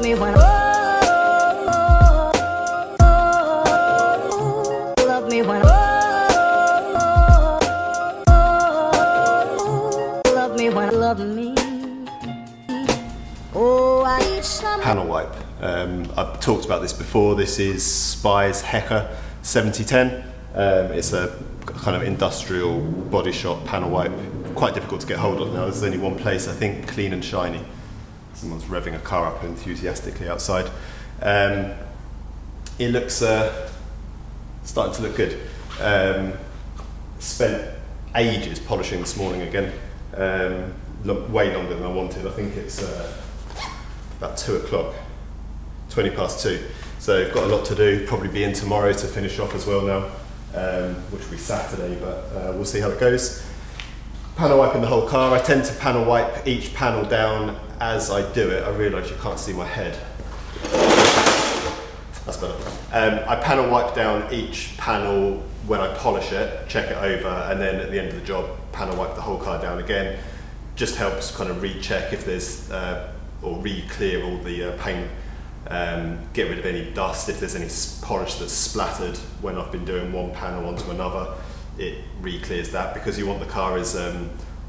me when love me when love me when love me. Oh, I need some panel wipe. I've talked about this before. This is Spy's Hecker 7010. It's a kind of industrial body shop panel wipe. Quite difficult to get hold of now. There's only one place, I think, Clean and Shiny. Someone's revving a car up enthusiastically outside. It looks starting to look good. Spent ages polishing this morning again. Way longer than I wanted. I think it's about 2 o'clock, 20 past 2. So I've got a lot to do, probably be in tomorrow to finish off as well now, which will be Saturday, but we'll see how it goes. Panel wiping the whole car. I tend to panel wipe each panel down as I do it. I realise you can't see my head. That's better. I panel wipe down each panel when I polish it, check it over, and then at the end of the job, panel wipe the whole car down again. Just helps kind of recheck if there's, or re-clear all the paint, get rid of any dust. If there's any polish that's splattered when I've been doing one panel onto another, it re-clears that, because you want the car as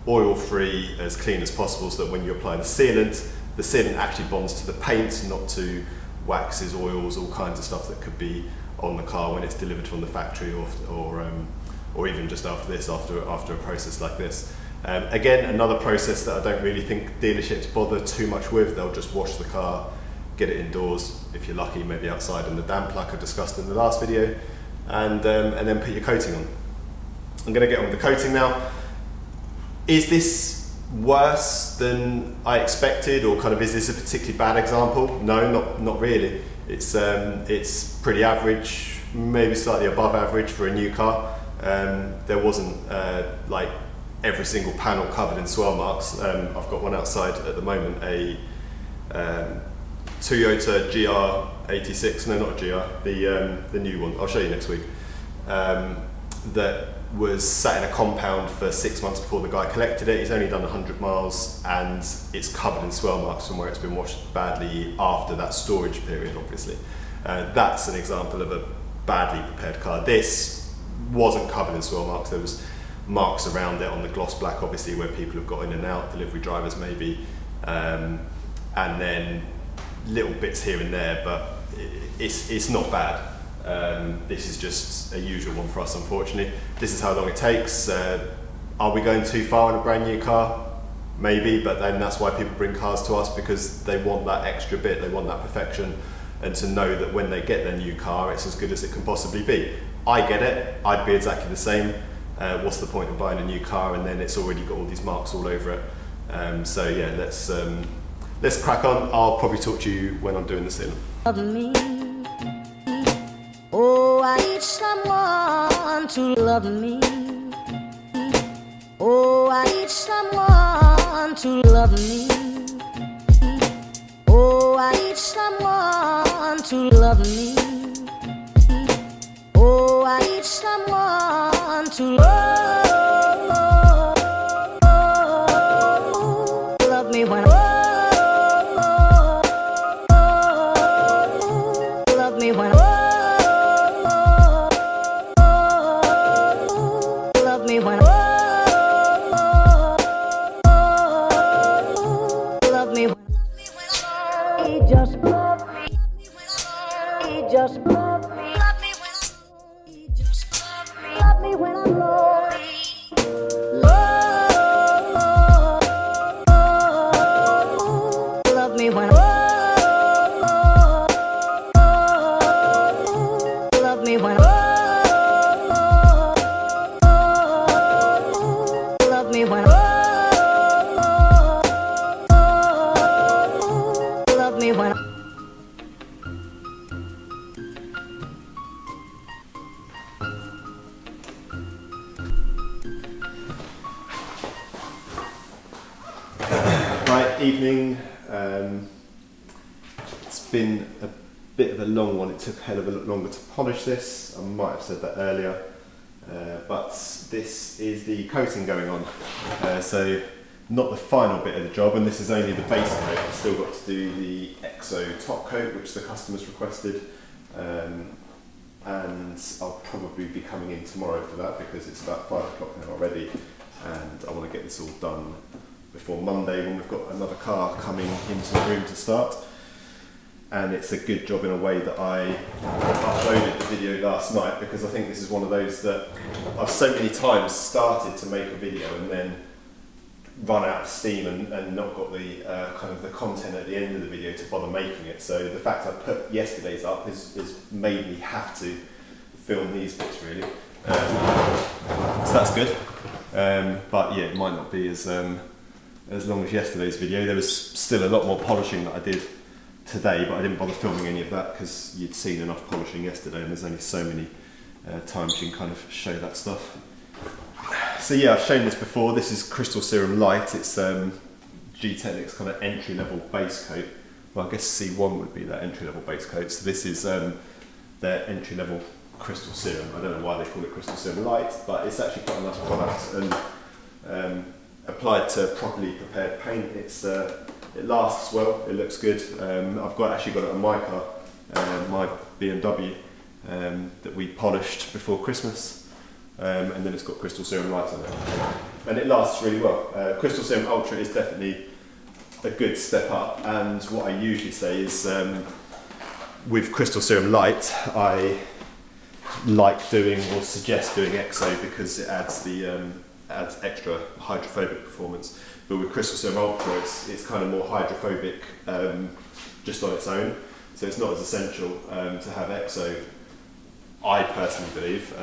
oil-free, as clean as possible, so that when you apply the sealant actually bonds to the paint, not to waxes, oils, all kinds of stuff that could be on the car when it's delivered from the factory, or even just after this, after a process like this. Again, another process that I don't really think dealerships bother too much with. They'll just wash the car, get it indoors, if you're lucky, maybe outside in the damp like I discussed in the last video, and then put your coating on. I'm going to get on with the coating now. Is this worse than I expected, or kind of is this a particularly bad example? No, not really. It's pretty average, maybe slightly above average for a new car. There wasn't like every single panel covered in swirl marks. I've got one outside at the moment, a Toyota GR86, no, not a GR, the new one, I'll show you next week, that was sat in a compound for 6 months before the guy collected it. He's only done 100 miles and it's covered in swirl marks from where it's been washed badly after that storage period, obviously. That's an example of a badly prepared car. This wasn't covered in swirl marks. There was marks around it on the gloss black, obviously, where people have got in and out, delivery drivers maybe, and then little bits here and there, but it's not bad. This is just a usual one for us, unfortunately. This is how long it takes. Are we going too far in a brand new car? Maybe, but then that's why people bring cars to us, because they want that extra bit, they want that perfection, and to know that when they get their new car, it's as good as it can possibly be. I get it, I'd be exactly the same. What's the point of buying a new car and then it's already got all these marks all over it? So yeah, let's crack on. I'll probably talk to you when I'm doing the sealant. love me. Oh, I need someone to love me. Oh, I need someone to love me. Oh, I need someone to love me. Oh, I need someone to love me when love me when love me when love me when he just love me, he just love me. Love me when I'm lonely. Love me when love me when love me when love me when. Right, evening. It's been a bit of a long one. It took a hell of a lot longer to polish this. I might have said that earlier, but this is the coating going on. So not the final bit of the job, and this is only the base coat. I've still got to do the EXO top coat, which the customer's requested, and I'll probably be coming in tomorrow for that because it's about 5 o'clock now already, and I want to get this all done before Monday when we've got another car coming into the room to start. And it's a good job in a way that I uploaded the video last night, because I think this is one of those that I've so many times started to make a video and then run out of steam and not got the kind of the content at the end of the video to bother making it. So the fact I put yesterday's up has made me have to film these bits really. So that's good. But yeah, it might not be as long as yesterday's video. There was still a lot more polishing that I did today, but I didn't bother filming any of that because you'd seen enough polishing yesterday, and there's only so many times you can kind of show that stuff. So yeah, I've shown this before. This is Crystal Serum Light. It's Gtechniq's kind of entry-level base coat. Well, I guess C1 would be that entry-level base coat. So this is their entry-level Crystal Serum. I don't know why they call it Crystal Serum Light, but it's actually quite a nice product, and applied to properly prepared paint, it lasts well, it looks good. I've actually got it on my car, my BMW, that we polished before Christmas, and then it's got Crystal Serum Light on it, and it lasts really well. Crystal Serum Ultra is definitely a good step up, and what I usually say is with Crystal Serum Light, I like doing or suggest doing EXO because it adds extra hydrophobic performance. But with Crystal Serum Ultra, it's kind of more hydrophobic just on its own, so it's not as essential to have EXO, I personally believe.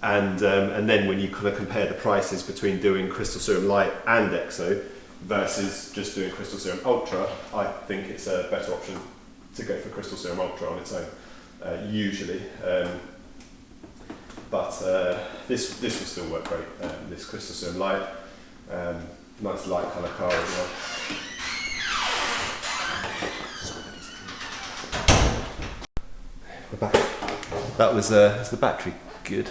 And then when you kind of compare the prices between doing Crystal Serum Light and EXO versus just doing Crystal Serum Ultra, I think it's a better option to go for Crystal Serum Ultra on its own, usually. But this will still work great, this Crystal Serum Light. Nice light colour car as well. We're back. That was, is the battery good?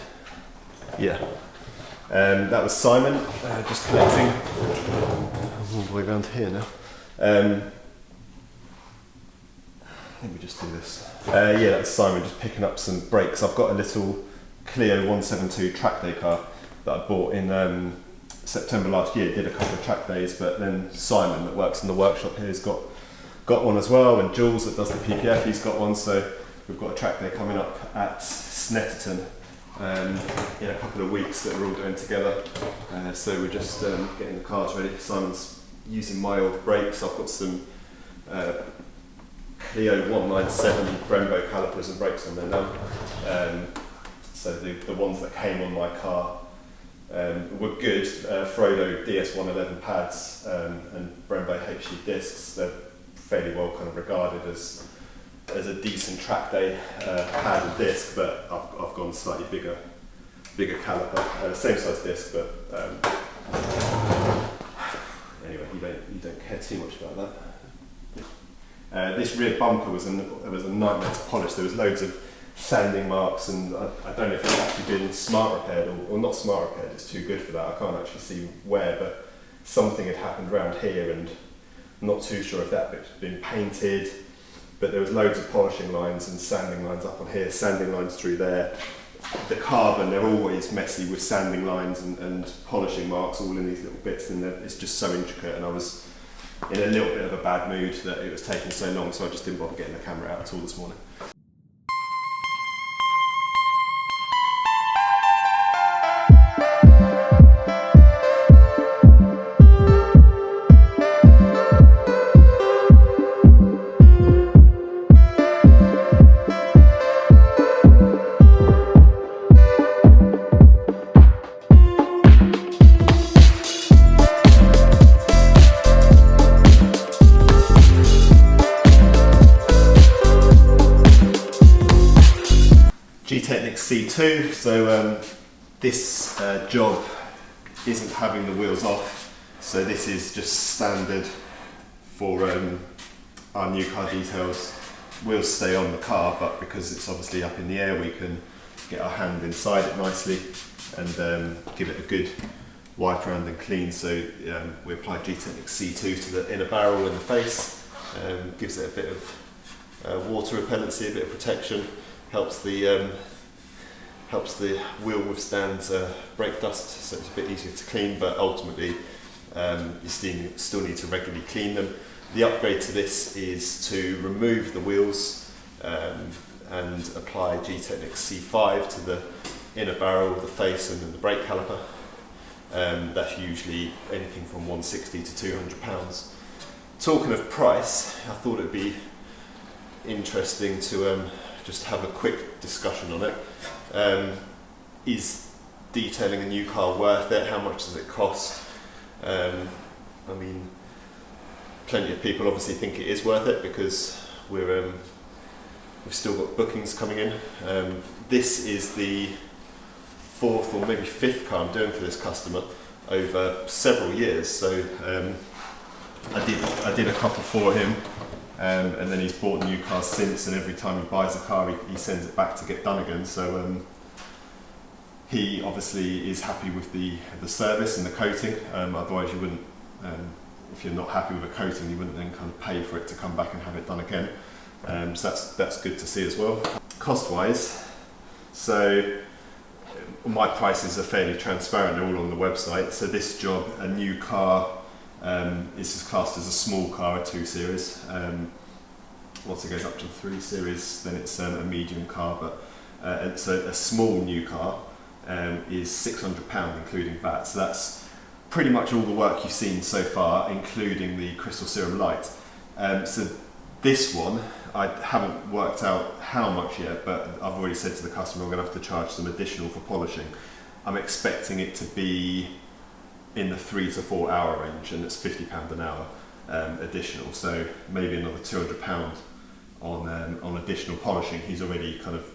Yeah. That was Simon, just collecting, all the way around here now. Let me just do this. Yeah, that's Simon just picking up some brakes. I've got a little Clio 172 track day car that I bought in September last year. Did a couple of track days, but then Simon that works in the workshop here has got one as well, and Jules that does the PPF, he's got one. So we've got a track day coming up at Snetterton in a couple of weeks that we're all doing together. So we're just getting the cars ready. Simon's using my old brakes. I've got some Clio 197 Brembo calipers and brakes on there now. So the ones that came on my car were good. Frodo DS111 pads and Brembo HD discs. They're fairly well kind of regarded as a decent track day pad and disc, but I've gone slightly bigger caliper, same size disc, but anyway, you don't care too much about that. This rear bumper was a nightmare to polish. There was loads of sanding marks, and I don't know if it's actually been smart repaired or not smart repaired. It's too good for that. I can't actually see where, but something had happened around here, and I'm not too sure if that bit's been painted. But there was loads of polishing lines and sanding lines up on here, sanding lines through there. The carbon, they're always messy with sanding lines and polishing marks all in these little bits, and it's just so intricate, and I was in a little bit of a bad mood that it was taking so long, so I just didn't bother getting the camera out at all this morning. Gtechniq C2, so this job isn't having the wheels off, so this is just standard for our new car details. Wheels stay on the car, but because it's obviously up in the air, we can get our hand inside it nicely and give it a good wipe around and clean. So we applied Gtechniq C2 to the inner barrel and the face, gives it a bit of water repellency, a bit of protection, helps the wheel withstand brake dust, so it's a bit easier to clean, but ultimately you still need to regularly clean them. The upgrade to this is to remove the wheels and apply Gtechniq C5 to the inner barrel, the face and then the brake caliper. That's usually anything from 160 to 200 pounds. Talking of price, I thought it'd be interesting to just have a quick discussion on it. Is detailing a new car worth it? How much does it cost? I mean, plenty of people obviously think it is worth it because we've still got bookings coming in. This is the 4th or maybe 5th car I'm doing for this customer over several years. So I did a couple for him, and then he's bought new cars since, and every time he buys a car he sends it back to get done again. So he obviously is happy with the service and the coating. Otherwise you wouldn't, if you're not happy with a coating, you wouldn't then kind of pay for it to come back and have it done again. So that's good to see as well. Cost wise, so my prices are fairly transparent, they're all on the website. So this job, a new car, is classed as a small car, a 2 Series. Once it goes up to the 3 Series, then it's a medium car. But so a small new car is £600 including VAT. So that's pretty much all the work you've seen so far, including the crystal serum light. So this one, I haven't worked out how much yet, but I've already said to the customer I'm going to have to charge some additional for polishing. I'm expecting it to be in the 3 to 4 hour range, and it's £50 an hour additional. So maybe another £200 on additional polishing. He's already kind of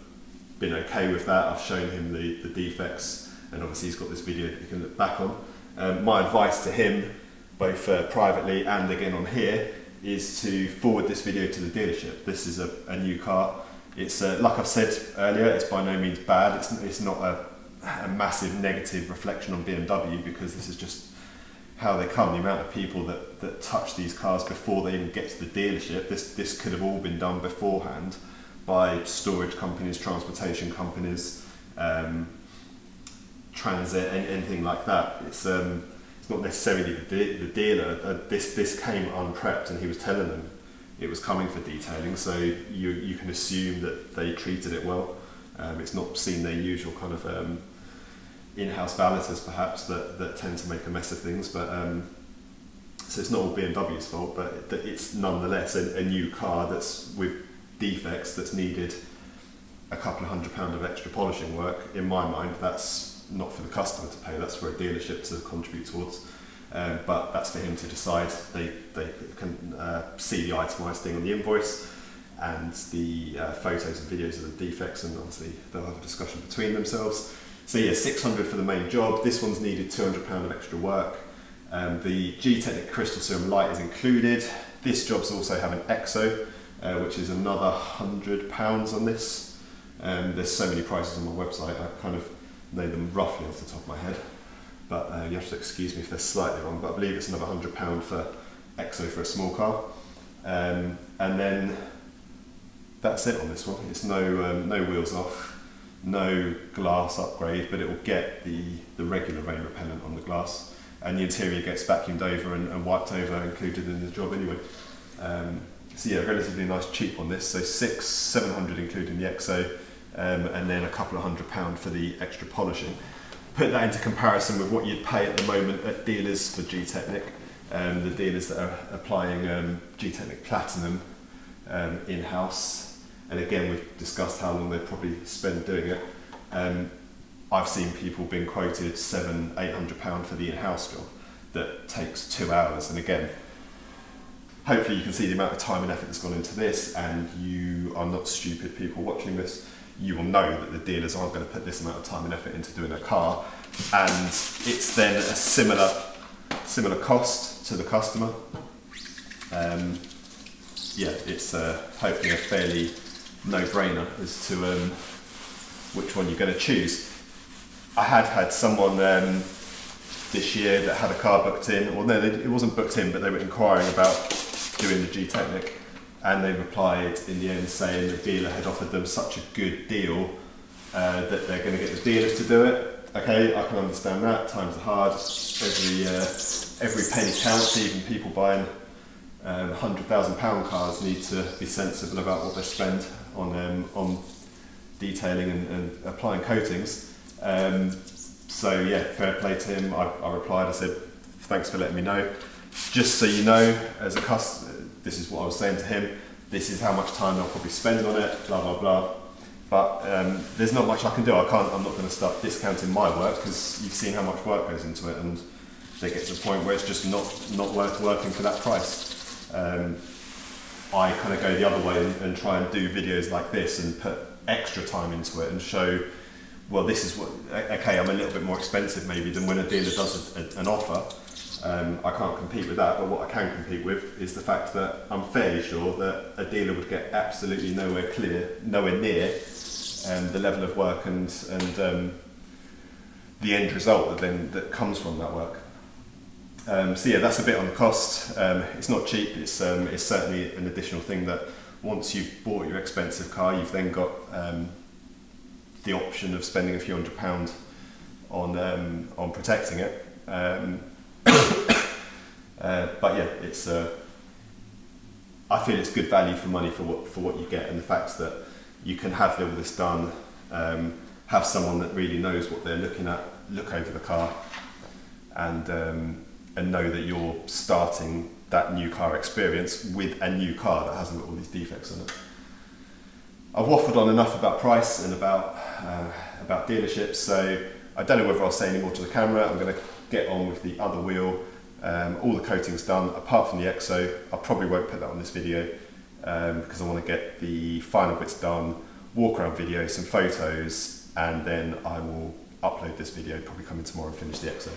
been okay with that. I've shown him the defects, and obviously he's got this video that he can look back on. My advice to him, both privately and again on here, is to forward this video to the dealership. This is a new car. It's like I've said earlier, it's by no means bad. It's not a massive negative reflection on BMW, because this is just how they come. The amount of people that touch these cars before they even get to the dealership, this could have all been done beforehand by storage companies, transportation companies, transit, anything like that. It's not necessarily the dealer. This came unprepped, and he was telling them it was coming for detailing, so you can assume that they treated it well. It's not seen their usual kind of in-house valeters perhaps that tend to make a mess of things, but so it's not all BMW's fault, but it's nonetheless a new car that's with defects that's needed a couple of £100 of extra polishing work. In my mind, that's not for the customer to pay, that's for a dealership to contribute towards, but that's for him to decide. They can see the itemised thing on the invoice and the photos and videos of the defects, and obviously they'll have a discussion between themselves. So yeah, £600 for the main job. This one's needed £200 of extra work. The Gtechniq crystal serum light is included. This job's also have an EXO, which is another £100 on this. There's so many prices on my website, I kind of know them roughly off the top of my head, but you have to excuse me if they're slightly wrong, but I believe it's another £100 for EXO for a small car. And then that's it on this one. It's no wheels off, no glass upgrade, but it will get the regular rain repellent on the glass, and the interior gets vacuumed over and wiped over, included in the job anyway. So yeah, relatively nice cheap on this, so £600-700 including the EXO, and then a couple of £100 for the extra polishing. Put that into comparison with what you'd pay at the moment at dealers for Gtechniq. The dealers that are applying Gtechniq Platinum in-house, and again we've discussed how long they'd probably spend doing it. I've seen people being quoted £700-800 for the in-house job that takes 2 hours, and again, hopefully you can see the amount of time and effort that's gone into this, and you are not stupid people watching this. You will know that the dealers aren't going to put this amount of time and effort into doing a car, and it's then a similar cost to the customer. Yeah, it's hopefully a fairly no-brainer as to which one you're going to choose. I had someone this year that had a car booked in, or no, it wasn't booked in, but they were inquiring about doing the Gtechniq, and they replied in the end saying the dealer had offered them such a good deal that they're going to get the dealers to do it. Okay, I can understand that. Times are hard. Every penny counts. Even people buying £100,000 cars need to be sensible about what they spend on detailing and applying coatings. So yeah, fair play to him. I replied. I said, thanks for letting me know. Just so you know, as a customer, this is what I was saying to him. This is how much time I'll probably spend on it. Blah blah blah. But there's not much I can do. I'm not going to start discounting my work because you've seen how much work goes into it, and they get to the point where it's just not worth working for that price. I kind of go the other way and try and do videos like this and put extra time into it and show, well, this is what, okay, I'm a little bit more expensive maybe than when a dealer does an offer. I can't compete with that, but what I can compete with is the fact that I'm fairly sure that a dealer would get absolutely nowhere near the level of work and the end result that comes from that work. So yeah, that's a bit on the cost. It's not cheap. It's certainly an additional thing that once you've bought your expensive car, you've then got the option of spending a few £100 on protecting it. But yeah, it's I feel it's good value for money for what you get, and the fact that you can have all this done, have someone that really knows what they're looking at, look over the car, and know that you're starting that new car experience with a new car that hasn't got all these defects on it. I've waffled on enough about price and about dealerships, so I don't know whether I'll say any more to the camera. I'm going to get on with the other wheel. All the coating's done, apart from the EXO. I probably won't put that on this video because I want to get the final bits done, walk around video, some photos, and then I will upload this video, probably come in tomorrow and finish the EXO.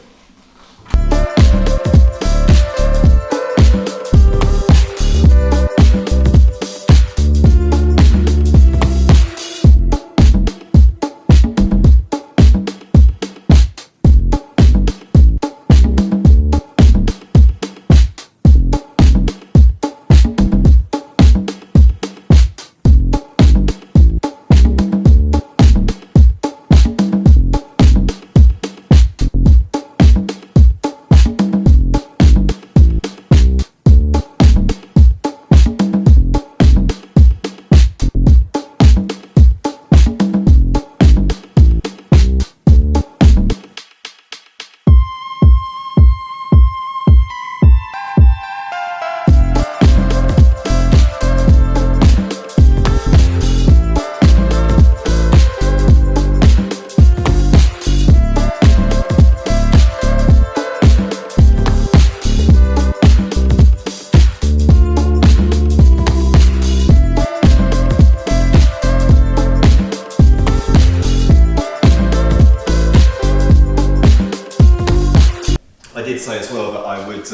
Say as well that I would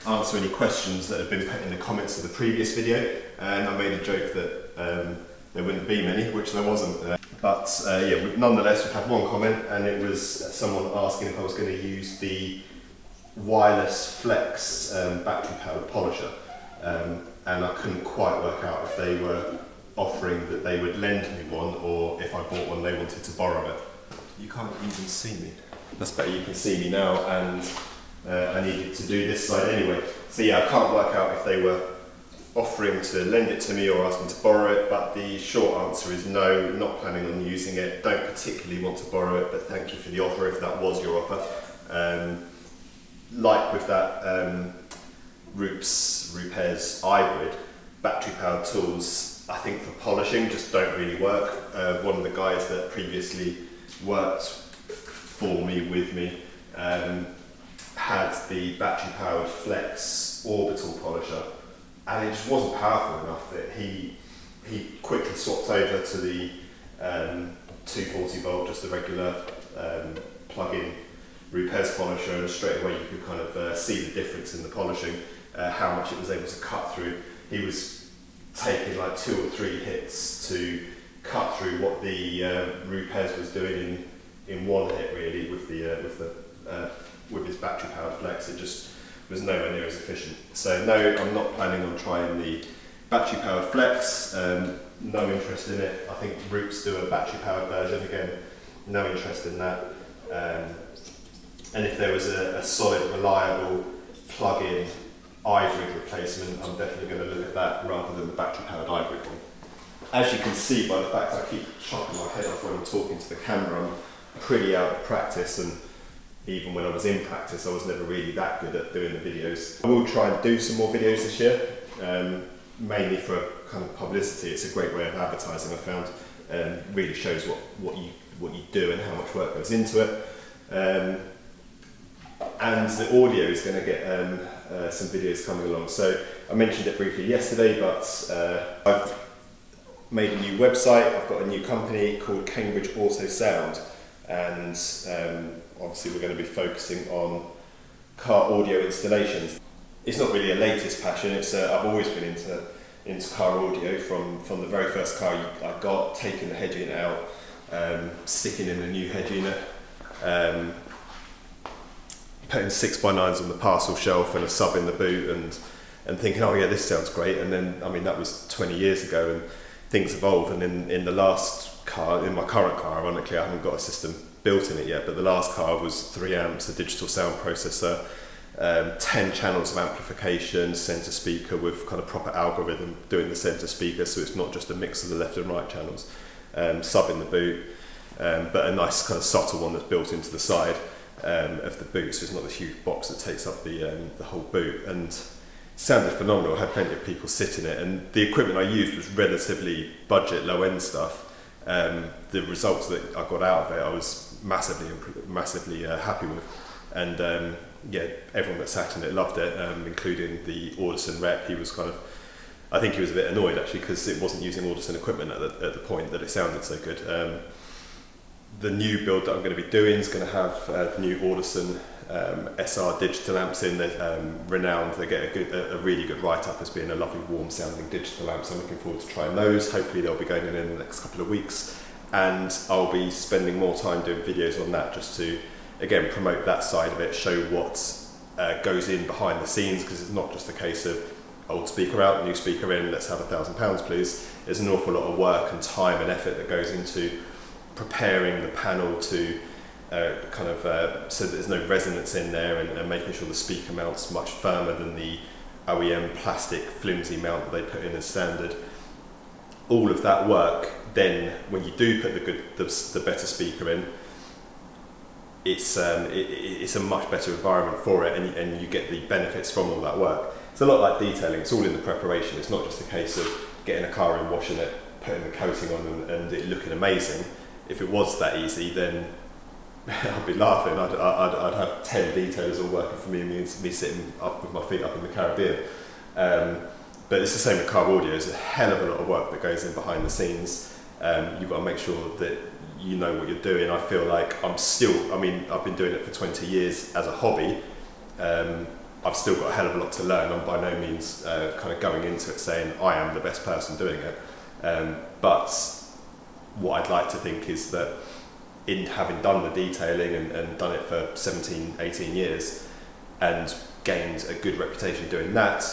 answer any questions that have been put in the comments of the previous video, and I made a joke that there wouldn't be many, which there wasn't. But yeah, nonetheless, we've had one comment, and it was someone asking if I was going to use the wireless flex battery powered polisher, and I couldn't quite work out if they were offering that they would lend me one, or if I bought one they wanted to borrow it. You can't even see me. That's better, you can see me now, and I needed to do this side anyway. So yeah, I can't work out if they were offering to lend it to me or asking to borrow it, but the short answer is no, not planning on using it, don't particularly want to borrow it, but thank you for the offer if that was your offer. Like with that Rupes hybrid, battery powered tools, I think for polishing just don't really work. One of the guys that previously worked for me, with me, had the battery powered flex orbital polisher, and it just wasn't powerful enough. He quickly swapped over to the 240 volt, just the regular plug-in Rupes polisher, and straight away you could kind of see the difference in the polishing, how much it was able to cut through. He was taking like 2 or 3 hits to cut through what the Rupes was doing in one hit, really, with the with his battery powered flex, it just was nowhere near as efficient. So no, I'm not planning on trying the battery powered flex, no interest in it. I think Roots do a battery powered version, again, no interest in that. And if there was a solid, reliable plug-in ivory replacement, I'm definitely going to look at that rather than the battery powered ivory one. As you can see by the fact I keep chopping my head off when I'm talking to the camera, I'm pretty out of practice, and even when I was in practice I was never really that good at doing the videos. I will try and do some more videos this year, mainly for kind of publicity. It's a great way of advertising, I found, and really shows what you do and how much work goes into it. And the audio is going to get some videos coming along. So I mentioned it briefly yesterday, but I've made a new website. I've got a new company called Cambridge Auto Sound, and obviously we're going to be focusing on car audio installations. It's not really a latest passion. It's I've always been into car audio from the very first car I got, taking the head unit out, sticking in a new head unit, putting 6x9s on the parcel shelf and a sub in the boot, and thinking, oh yeah, this sounds great. And then, I mean, that was 20 years ago, and things evolve. And in the last car, in my current car, ironically, I haven't got a system built in it yet, but the last car was 3 amps, a digital sound processor, 10 channels of amplification, centre speaker with kind of proper algorithm doing the centre speaker, so it's not just a mix of the left and right channels, sub in the boot, but a nice kind of subtle one that's built into the side of the boot, so it's not this huge box that takes up the whole boot, and sounded phenomenal. I had plenty of people sit in it, and the equipment I used was relatively budget, low end stuff. The results that I got out of it, I was massively happy with, and yeah, everyone that sat in it loved it, including the Audison rep. He was kind of, I think he was a bit annoyed actually, because it wasn't using Audison equipment at the point that it sounded so good. The new build that I'm going to be doing is going to have the new Audison SR digital amps in. They're renowned. They get a really good write-up as being a lovely, warm-sounding digital amp. So I'm looking forward to trying those. Hopefully they'll be going in the next couple of weeks, and I'll be spending more time doing videos on that, just to again promote that side of it, show what goes in behind the scenes, because it's not just a case of old speaker out, new speaker in, let's have £1,000 please. There's an awful lot of work and time and effort that goes into preparing the panel to so that there's no resonance in there, and making sure the speaker mount's much firmer than the OEM plastic flimsy mount that they put in as standard. All of that work, then when you do put the better speaker in, it's a much better environment for it, and you get the benefits from all that work. It's a lot like detailing. It's all in the preparation. It's not just a case of getting a car in, washing it, putting the coating on, and it looking amazing. If it was that easy, then I'd be laughing. I'd have 10 detailers all working for me, and me sitting up with my feet up in the Caribbean. But it's the same with car audio. There's a hell of a lot of work that goes in behind the scenes. You've got to make sure that you know what you're doing. I feel like I've been doing it for 20 years as a hobby. I've still got a hell of a lot to learn. I'm by no means kind of going into it saying I am the best person doing it. But what I'd like to think is that in having done the detailing and done it for 17, 18 years and gained a good reputation doing that,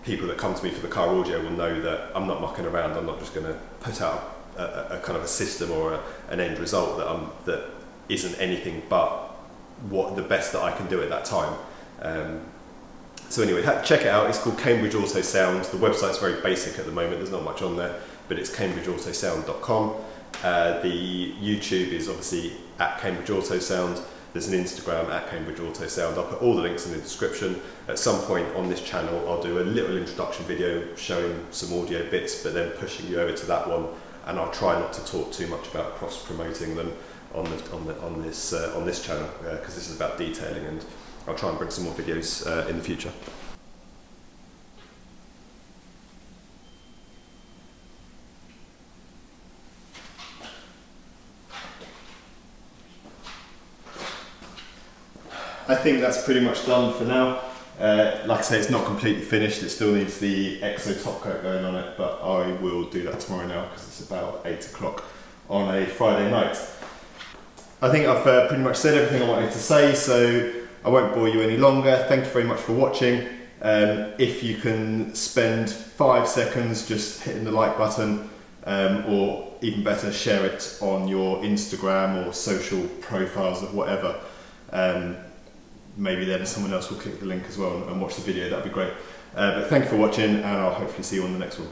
people that come to me for the car audio will know that I'm not mucking around. I'm not just going to put out a kind of a system or an end result that isn't anything but what the best that I can do at that time. So anyway, check it out. It's called Cambridge Auto Sound. The website's very basic at the moment. There's not much on there, but it's cambridgeautosound.com. The YouTube is obviously at Cambridge Auto Sound. There's an Instagram at Cambridge Auto Sound. I'll put all the links in the description. At some point on this channel, I'll do a little introduction video showing some audio bits, but then pushing you over to that one. And I'll try not to talk too much about cross-promoting them on this channel, because this is about detailing, and I'll try and bring some more videos in the future. I think that's pretty much done for now. Like I say, it's not completely finished. It still needs the EXO top coat going on it, but I will do that tomorrow now because it's about 8 o'clock on a Friday night. I think I've pretty much said everything I wanted to say, so I won't bore you any longer. Thank you very much for watching. If you can spend 5 seconds just hitting the like button, or even better, share it on your Instagram or social profiles of whatever. Maybe then someone else will click the link as well and watch the video. That'd be great. But thank you for watching, and I'll hopefully see you on the next one.